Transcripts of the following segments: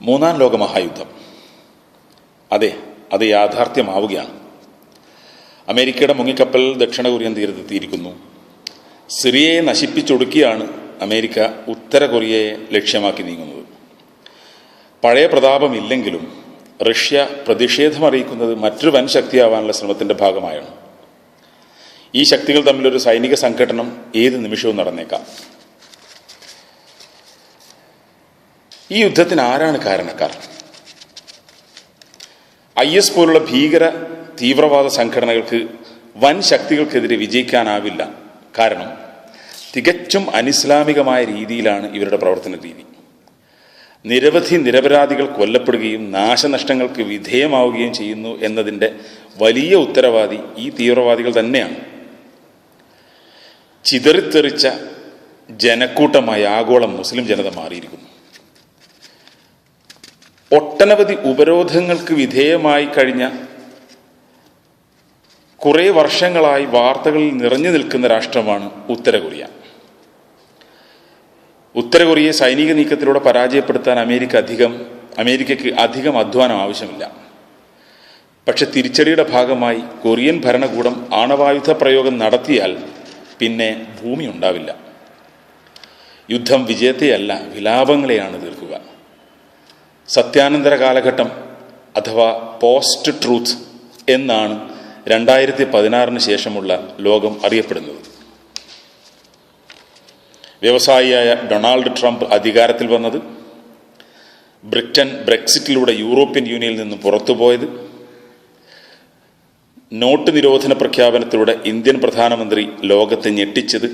മൂന്നാം ലോക മഹായുദ്ധം, അതെ, അത് യാഥാർത്ഥ്യമാവുകയാണ്. അമേരിക്കയുടെ മുങ്ങിക്കപ്പൽ ദക്ഷിണ കൊറിയൻ തീരത്തെത്തിയിരിക്കുന്നു. സിറിയയെ നശിപ്പിച്ചൊടുക്കിയാണ് അമേരിക്ക ഉത്തര കൊറിയയെ ലക്ഷ്യമാക്കി നീങ്ങുന്നത്. പഴയ പ്രതാപമില്ലെങ്കിലും റഷ്യ പ്രതിഷേധമറിയിക്കുന്നത് മറ്റൊരു വൻ ശക്തിയാവാനുള്ള ശ്രമത്തിൻ്റെ ഭാഗമായാണ്. ഈ ശക്തികൾ തമ്മിലൊരു സൈനിക സംഘടനം ഏത് നിമിഷവും നടന്നേക്കാം. ഈ യുദ്ധത്തിന് ആരാണ് കാരണക്കാർ? IS പോലുള്ള ഭീകര തീവ്രവാദ സംഘടനകൾക്ക് വൻ ശക്തികൾക്കെതിരെ വിജയിക്കാനാവില്ല. കാരണം തികച്ചും അനിസ്ലാമികമായ രീതിയിലാണ് ഇവരുടെ പ്രവർത്തന രീതി. നിരവധി നിരപരാധികൾ കൊല്ലപ്പെടുകയും നാശനഷ്ടങ്ങൾക്ക് വിധേയമാവുകയും ചെയ്യുന്നു എന്നതിൻ്റെ വലിയ ഉത്തരവാദി ഈ തീവ്രവാദികൾ തന്നെയാണ്. ചിതറിത്തെറിച്ച ജനക്കൂട്ടമായി ആഗോള മുസ്ലിം ജനത മാറിയിരിക്കുന്നു. ഒട്ടനവധി ഉപരോധങ്ങൾക്ക് വിധേയമായി കഴിഞ്ഞ കുറേ വർഷങ്ങളായി വാർത്തകളിൽ നിറഞ്ഞു നിൽക്കുന്ന രാഷ്ട്രമാണ് ഉത്തര കൊറിയ. ഉത്തര കൊറിയയെ സൈനിക നീക്കത്തിലൂടെ പരാജയപ്പെടുത്താൻ അമേരിക്കയ്ക്ക് അധികം അധ്വാനം ആവശ്യമില്ല. പക്ഷെ തിരിച്ചടിയുടെ ഭാഗമായി കൊറിയൻ ഭരണകൂടം ആണവായുധ പ്രയോഗം നടത്തിയാൽ പിന്നെ ഭൂമി ഉണ്ടാവില്ല. യുദ്ധം വിജയത്തെയല്ല, വിലാപങ്ങളെയാണ് തീർക്കുക. സത്യാനന്തര കാലഘട്ടം അഥവാ പോസ്റ്റ് ട്രൂത്ത് എന്നാണ് 2016 ശേഷമുള്ള ലോകം അറിയപ്പെടുന്നത്. വ്യവസായിയായ ഡൊണാൾഡ് ട്രംപ് അധികാരത്തിൽ വന്നത്, ബ്രിട്ടൻ ബ്രെക്സിറ്റിലൂടെ യൂറോപ്യൻ യൂണിയനിൽ നിന്ന് പുറത്തുപോയത്, നോട്ട് നിരോധന പ്രഖ്യാപനത്തിലൂടെ ഇന്ത്യൻ പ്രധാനമന്ത്രി ലോകത്തെ ഞെട്ടിച്ചത്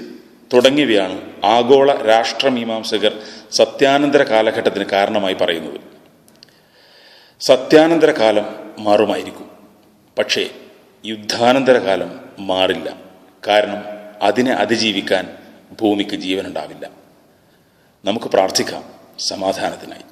തുടങ്ങിയവയാണ് ആഗോള രാഷ്ട്രമീമാംസകർ സത്യാനന്തര കാലഘട്ടത്തിന് കാരണമായി പറയുന്നത്. സത്യാനന്തര കാലം മാറുമായിരിക്കും, പക്ഷേ യുദ്ധാനന്തര കാലം മാറില്ല. കാരണം അതിനെ അതിജീവിക്കാൻ ഭൂമിക്ക് ജീവനുണ്ടാവില്ല. നമുക്ക് പ്രാർത്ഥിക്കാം സമാധാനത്തിനായി.